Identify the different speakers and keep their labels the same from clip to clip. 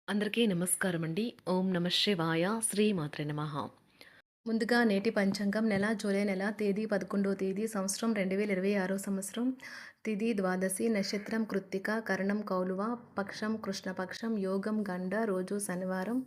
Speaker 1: అందరికీ నమస్కారం అండి. ఓం నమ శివాయ. శ్రీమాత్రే నమః. ముందుగా నేటి పంచాంగం జూలై నెల తేదీ 11వ తేదీ సంవత్సరం 2026 సంవత్సరం. తిథి ద్వాదశి, నక్షత్రం కృత్తిక, కరణం కౌలువ, పక్షం కృష్ణపక్షం, యోగం గండ, రోజు శనివారం.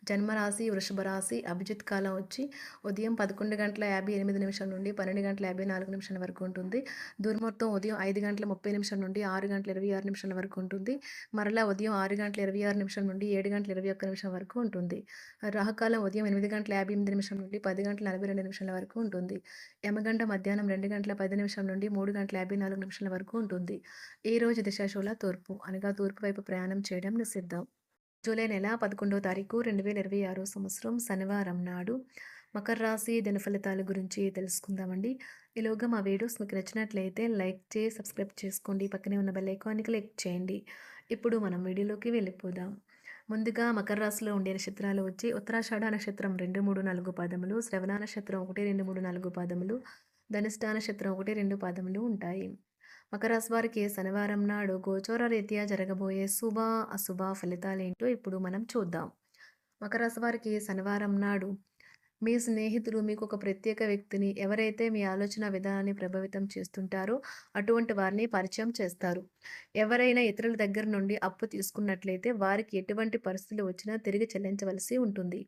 Speaker 1: జన్మరాశి వృషభ రాశి. అభిజిత్ కాలం వచ్చి ఉదయం 11:58 నుండి 12:54 వరకు ఉంటుంది. దుర్ముహూర్తం ఉదయం 5:30 నుండి 6:26 వరకు ఉంటుంది. మరలా ఉదయం 6:26 నుండి 7:21 వరకు ఉంటుంది. రాహుకాలం ఉదయం 8:58 నుండి 10:42 వరకు ఉంటుంది. యమగండ మధ్యాహ్నం 2:10 నుండి 3:54 వరకు ఉంటుంది. ఈ రోజు దిశాశూల తూర్పు, అనగా తూర్పు వైపు ప్రయాణం చేయడం నిషిద్ధం. జూలై నెల 11వ తారీఖు 2026 సంవత్సరం శనివారం నాడు మకర రాశి దినఫలితాల గురించి తెలుసుకుందామండి. ఈలోగా మా వీడియోస్ మీకు నచ్చినట్లయితే లైక్ చేసి సబ్స్క్రైబ్ చేసుకోండి. పక్కనే ఉన్న బెల్ ఐకాన్ని క్లిక్ చేయండి. ఇప్పుడు మనం వీడియోలోకి వెళ్ళిపోదాం. ముందుగా మకర రాశిలో ఉండే నక్షత్రాలు వచ్చి ఉత్తరాషాఢ నక్షత్రం 2, 3, 4 పాదములు, శ్రవణ నక్షత్రం 1, 2, 3, 4 పాదములు, ధనిష్ఠ నక్షత్రం 1, 2 పాదములు ఉంటాయి. మకర రాశి వారికి శనివారం నాడు గోచర రీత్యా జరగబోయే శుభ అశుభ ఫలితాలేంటో ఇప్పుడు మనం చూద్దాం. మకర రాశి వారికి శనివారం నాడు మీ స్నేహితులు మీకు ఒక ప్రత్యేక వ్యక్తిని, ఎవరైతే మీ ఆలోచన విధానాన్ని ప్రభావితం చేస్తుంటారో అటువంటి వారిని పరిచయం చేస్తారు. ఎవరైనా ఇతరుల దగ్గర నుండి అప్పు తీసుకున్నట్లయితే వారికి ఎటువంటి పరిస్థితులు వచ్చినా తిరిగి చెల్లించవలసి ఉంటుంది.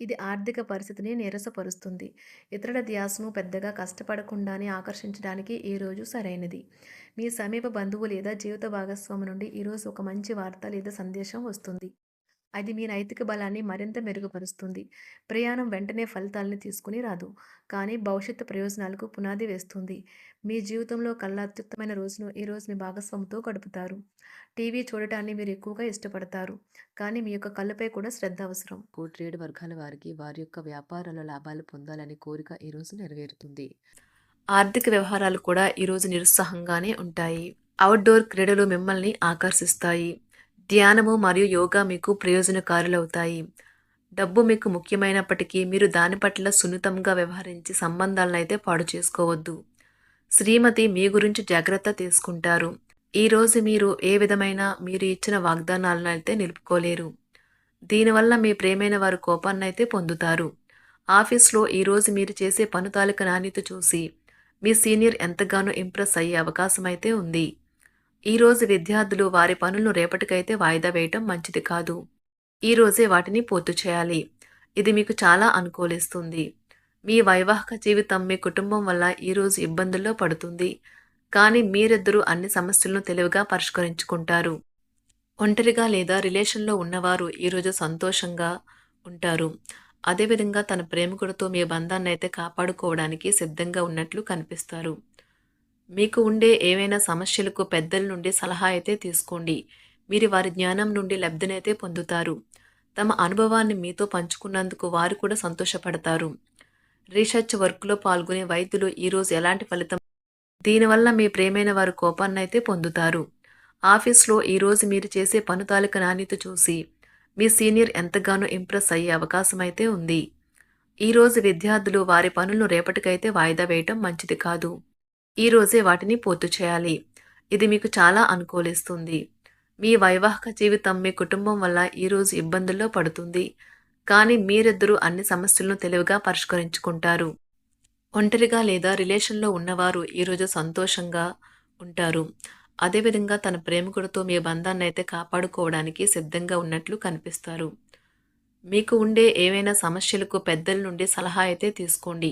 Speaker 1: ఇది ఆర్థిక పరిస్థితిని నీరసపరుస్తుంది. ఇతరుల ధ్యాసను పెద్దగా కష్టపడకుండానే ఆకర్షించడానికి ఈ రోజు సరైనది. మీ సమీప బంధువు లేదా జీవిత భాగస్వామి నుండి ఈరోజు ఒక మంచి వార్త లేదా సందేశం వస్తుంది. అది మీ నైతిక బలాన్ని మరింత మెరుగుపరుస్తుంది. ప్రయాణం వెంటనే ఫలితాలను తీసుకుని రాదు, కానీ భవిష్యత్తు ప్రయోజనాలకు పునాది వేస్తుంది. మీ జీవితంలో కల్లా అత్యుత్తమైన రోజును ఈరోజు మీ భాగస్వామితో గడుపుతారు. టీవీ చూడటాన్ని మీరు ఎక్కువగా ఇష్టపడతారు, కానీ మీ యొక్క కళ్ళపై కూడా శ్రద్ధ అవసరం. ట్రేడ్ వర్గాల వారికి వారి యొక్క వ్యాపారాల లాభాలు పొందాలనే కోరిక ఈరోజు నెరవేరుతుంది. ఆర్థిక వ్యవహారాలు కూడా ఈరోజు నిరుత్సాహంగానే ఉంటాయి. అవుట్డోర్ క్రీడలు మిమ్మల్ని ఆకర్షిస్తాయి. ధ్యానము మరియు యోగా మీకు ప్రయోజనకారులవుతాయి. డబ్బు మీకు ముఖ్యమైనప్పటికీ మీరు దాని పట్ల సున్నితంగా వ్యవహరించి సంబంధాలను అయితే పాడు చేసుకోవద్దు. శ్రీమతి మీ గురించి జాగ్రత్త తీసుకుంటారు. ఈరోజు మీరు ఏ విధమైన మీరు ఇచ్చిన వాగ్దానాలను అయితే నిలుపుకోలేరు. దీనివల్ల మీ ప్రేమైన వారు కోపాన్ని అయితే పొందుతారు. ఆఫీస్లో ఈరోజు మీరు చేసే పను తాలూకు నాణ్యత చూసి మీ సీనియర్ ఎంతగానో ఇంప్రెస్ అయ్యే అవకాశం అయితే ఉంది. ఈరోజు విద్యార్థులు వారి పనులను రేపటికైతే వాయిదా వేయటం మంచిది కాదు. ఈరోజే వాటిని పూర్తి చేయాలి. ఇది మీకు చాలా అనుకూలిస్తుంది. మీ వైవాహిక జీవితం మీ కుటుంబం వల్ల ఈరోజు ఇబ్బందుల్లో పడుతుంది, కానీ మీరిద్దరూ అన్ని సమస్యలను తెలివిగా పరిష్కరించుకుంటారు. ఒంటరిగా లేదా రిలేషన్లో ఉన్నవారు ఈరోజు సంతోషంగా ఉంటారు. అదేవిధంగా తన ప్రేమికుడితో మీ బంధాన్ని అయితే కాపాడుకోవడానికి సిద్ధంగా ఉన్నట్లు కనిపిస్తారు. మీకు ఉండే ఏవైనా సమస్యలకు పెద్దల నుండి సలహా అయితే తీసుకోండి. మీరు వారి జ్ఞానం నుండి లబ్ధినైతే పొందుతారు. తమ అనుభవాన్ని మీతో పంచుకున్నందుకు వారు కూడా సంతోషపడతారు. రీసెర్చ్ వర్క్లో పాల్గొనే వైద్యులు ఈరోజు ఎలాంటి ఫలితం, దీనివల్ల మీ ప్రేమైన వారు కోపాన్నైతే పొందుతారు. ఆఫీస్లో ఈరోజు మీరు చేసే పను తాలూకు నాణ్యత చూసి మీ సీనియర్ ఎంతగానో ఇంప్రెస్ అయ్యే అవకాశం అయితే ఉంది. ఈరోజు విద్యార్థులు వారి పనులను రేపటికైతే వాయిదా వేయటం మంచిది కాదు. ఈరోజే వాటిని పూర్తి చేయాలి. ఇది మీకు చాలా అనుకూలిస్తుంది. మీ వైవాహిక జీవితం మీ కుటుంబం వల్ల ఈరోజు ఇబ్బందుల్లో పడుతుంది, కానీ మీరిద్దరూ అన్ని సమస్యలను తెలివిగా పరిష్కరించుకుంటారు. ఒంటరిగా లేదా రిలేషన్లో ఉన్నవారు ఈరోజు సంతోషంగా ఉంటారు. అదేవిధంగా తన ప్రేమికుడితో మీ బంధాన్ని అయితే కాపాడుకోవడానికి సిద్ధంగా ఉన్నట్లు కనిపిస్తారు. మీకు ఉండే ఏవైనా సమస్యలకు పెద్దల నుండి సలహా అయితే తీసుకోండి.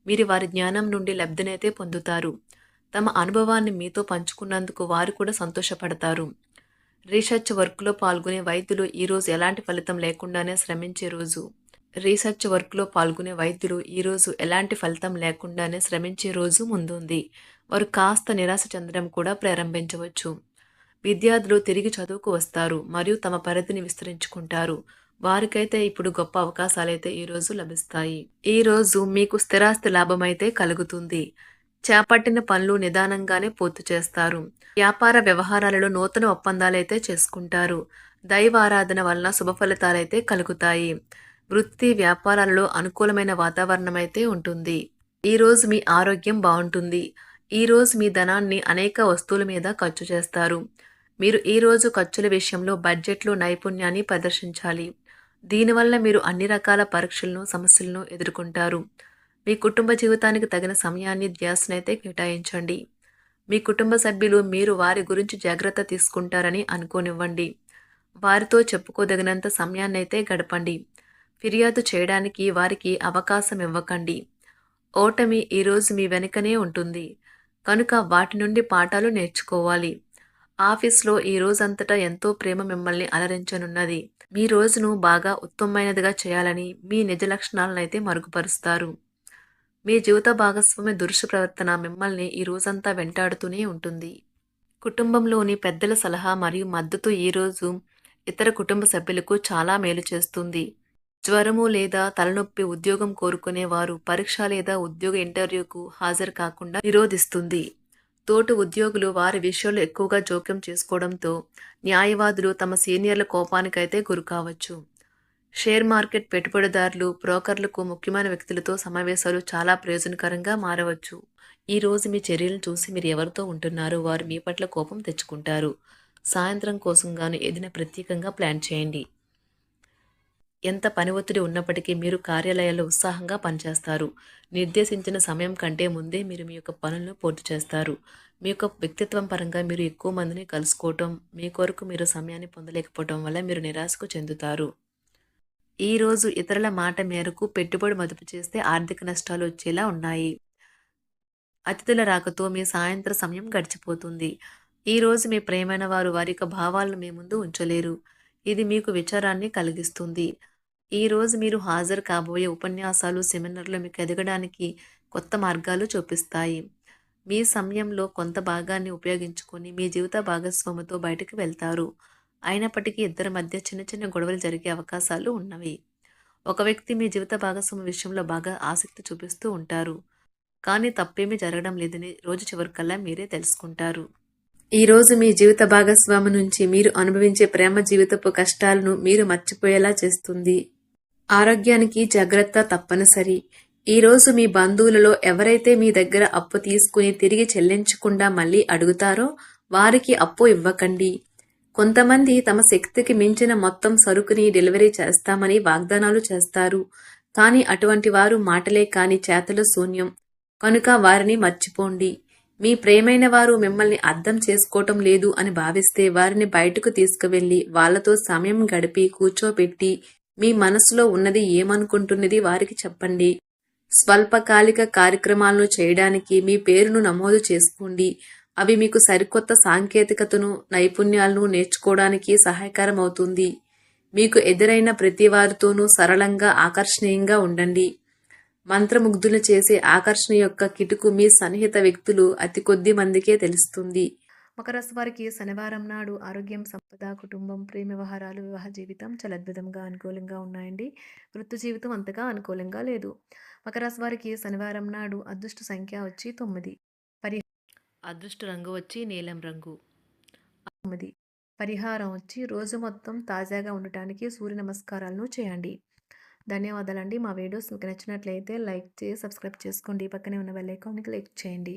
Speaker 1: మీరు వారి జ్ఞానం నుండి లబ్ధినైతే పొందుతారు. తమ అనుభవాన్ని మీతో పంచుకున్నందుకు వారు కూడా సంతోషపడతారు. రీసెర్చ్ వర్క్లో పాల్గొనే వైద్యులు ఈరోజు ఎలాంటి ఫలితం లేకుండానే శ్రమించే రోజు. రీసెర్చ్ వర్క్లో పాల్గొనే వైద్యులు ఈరోజు ఎలాంటి ఫలితం లేకుండానే శ్రమించే రోజు ముందుంది. వారు కాస్త నిరాశ చెందడం కూడా ప్రారంభించవచ్చు. విద్యార్థులు తిరిగి చదువుకు వస్తారు మరియు తమ పరిధిని విస్తరించుకుంటారు. వారికైతే ఇప్పుడు గొప్ప అవకాశాలైతే ఈరోజు లభిస్తాయి. ఈరోజు మీకు స్థిరాస్తి లాభమైతే కలుగుతుంది. చేపట్టిన పనులు నిదానంగానే పూర్తి చేస్తారు. వ్యాపార వ్యవహారాలలో నూతన ఒప్పందాలైతే చేసుకుంటారు. దైవారాధన వలన శుభ ఫలితాలైతే కలుగుతాయి. వృత్తి వ్యాపారాలలో అనుకూలమైన వాతావరణం అయితే ఉంటుంది. ఈరోజు మీ ఆరోగ్యం బాగుంటుంది. ఈరోజు మీ ధనాన్ని అనేక వస్తువుల మీద ఖర్చు చేస్తారు. మీరు ఈరోజు ఖర్చుల విషయంలో బడ్జెట్లో నైపుణ్యాన్ని ప్రదర్శించాలి. దీనివల్ల మీరు అన్ని రకాల పరీక్షలను, సమస్యలను ఎదుర్కొంటారు. మీ కుటుంబ జీవితానికి తగిన సమయాన్ని, ధ్యాసనైతే కేటాయించండి. మీ కుటుంబ సభ్యులు మీరు వారి గురించి జాగ్రత్త తీసుకుంటారని అనుకోనివ్వండి. వారితో చెప్పుకోదగినంత సమయాన్నైతే గడపండి. ఫిర్యాదు చేయడానికి వారికి అవకాశం ఇవ్వకండి. ఓటమి ఈరోజు మీ వెనుకనే ఉంటుంది. కనుక వాటి నుండి పాఠాలు నేర్చుకోవాలి. ఆఫీస్‌లో ఈ రోజంతటా ఎంతో ప్రేమ మిమ్మల్ని అలరించనున్నది. మీ రోజును బాగా ఉత్తమమైనదిగా చేయాలని మీ నిజ లక్షణాలనైతే మరుగుపరుస్తారు. మీ జీవిత భాగస్వామి దురుసు ప్రవర్తన మిమ్మల్ని ఈ రోజంతా వెంటాడుతూనే ఉంటుంది. కుటుంబంలోని పెద్దల సలహా మరియు మద్దతు ఈరోజు ఇతర కుటుంబ సభ్యులకు చాలా మేలు చేస్తుంది. జ్వరము లేదా తలనొప్పి ఉద్యోగం కోరుకునే వారు పరీక్ష లేదా ఉద్యోగ ఇంటర్వ్యూకు హాజరు కాకుండా నిరోధిస్తుంది. తోటి ఉద్యోగులు వారి విషయాల్లో ఎక్కువగా జోక్యం చేసుకోవడంతో న్యాయవాదులు తమ సీనియర్ల కోపానికైతే గురికావచ్చు. షేర్ మార్కెట్ పెట్టుబడిదారులు, బ్రోకర్లకు ముఖ్యమైన వ్యక్తులతో సమావేశాలు చాలా ప్రయోజనకరంగా మారవచ్చు. ఈ రోజు మీ చర్యలను చూసి మీరు ఎవరితో ఉంటున్నారో వారు మీ పట్ల కోపం తెచ్చుకుంటారు. సాయంత్రం కోసం గాను ఏదైనా ప్రత్యేకంగా ప్లాన్ చేయండి. ఎంత పని ఒత్తిడి ఉన్నప్పటికీ మీరు కార్యాలయాల్లో ఉత్సాహంగా పనిచేస్తారు. నిర్దేశించిన సమయం కంటే ముందే మీరు మీ యొక్క పనులను పూర్తి చేస్తారు. మీ యొక్క వ్యక్తిత్వం పరంగా మీరు ఎక్కువ మందిని కలుసుకోవటం, మీ కొరకు మీరు సమయాన్ని పొందలేకపోవటం వల్ల మీరు నిరాశకు చెందుతారు. ఈరోజు ఇతరుల మాట మేరకు పెట్టుబడి మదుపు చేస్తే ఆర్థిక నష్టాలు వచ్చేలా ఉన్నాయి. అతిథుల రాకతో మీ సాయంత్ర సమయం గడిచిపోతుంది. ఈరోజు మీ ప్రియమైన వారు వారి యొక్క భావాలను మీ ముందు ఉంచలేరు. ఇది మీకు విచారాన్ని కలిగిస్తుంది. ఈరోజు మీరు హాజరు కాబోయే ఉపన్యాసాలు, సెమినార్లు మీకు ఎదగడానికి కొత్త మార్గాలు చూపిస్తాయి. మీ సమయంలో కొంత భాగాన్ని ఉపయోగించుకొని మీ జీవిత భాగస్వామితో బయటకు వెళ్తారు. అయినప్పటికీ ఇద్దరి మధ్య చిన్న చిన్న గొడవలు జరిగే అవకాశాలు ఉన్నవి. ఒక వ్యక్తి మీ జీవిత భాగస్వామి విషయంలో బాగా ఆసక్తి చూపిస్తూ ఉంటారు. కానీ తప్పేమీ జరగడం లేదని రోజు చివరికల్లా మీరే తెలుసుకుంటారు. ఈరోజు మీ జీవిత భాగస్వామి నుంచి మీరు అనుభవించే ప్రేమ జీవితపు కష్టాలను మీరు మర్చిపోయేలా చేస్తుంది. ఆరోగ్యానికి జాగ్రత్త తప్పనిసరి. ఈరోజు మీ బంధువులలో ఎవరైతే మీ దగ్గర అప్పు తీసుకుని తిరిగి చెల్లించకుండా మళ్ళీ అడుగుతారో వారికి అప్పు ఇవ్వకండి. కొంతమంది తమ శక్తికి మించిన మొత్తం సరుకుని డెలివరీ చేస్తామని వాగ్దానాలు చేస్తారు. కానీ అటువంటి వారు మాటలే కాని చేతలు శూన్యం. కనుక వారిని మర్చిపోండి. మీ ప్రియమైన వారు మిమ్మల్ని అర్థం చేసుకోవటం లేదు అని భావిస్తే వారిని బయటకు తీసుకువెళ్ళి వాళ్లతో సమయం గడిపి కూర్చోబెట్టి మీ మనసులో ఉన్నది ఏమనుకుంటున్నది వారికి చెప్పండి. స్వల్పకాలిక కార్యక్రమాలను చేయడానికి మీ పేరును నమోదు చేసుకోండి. అవి మీకు సరికొత్త సాంకేతికతను, నైపుణ్యాలను నేర్చుకోవడానికి సహాయకరం అవుతుంది. మీకు ఎదురైన ప్రతి వారితోనూ సరళంగా, ఆకర్షణీయంగా ఉండండి. మంత్రముగ్ధులు చేసే ఆకర్షణ యొక్క కిటుకు మీ సన్నిహిత వ్యక్తులు అతి కొద్ది మందికే తెలుస్తుంది. మకర రాశి వారికి శనివారం నాడు ఆరోగ్యం, సంపద, కుటుంబం, ప్రేమ వ్యవహారాలు, వివాహ జీవితం చాలా అద్భుతంగా అనుకూలంగా ఉన్నాయండి. వృత్తి జీవితం అంతగా అనుకూలంగా లేదు. మకర రాశి వారికి శనివారం నాడు అదృష్ట సంఖ్య వచ్చి 9. అదృష్ట రంగు వచ్చి నీలం రంగు. 9. పరిహారం వచ్చి రోజు మొత్తం తాజాగా ఉండటానికి సూర్య నమస్కారాలను చేయండి. ధన్యవాదాలండి. మా వీడియోస్ మీకు నచ్చినట్లయితే లైక్ చేసి సబ్స్క్రైబ్ చేసుకోండి. పక్కనే ఉన్న బెల్ ఐకాన్ని క్లిక్ చేయండి.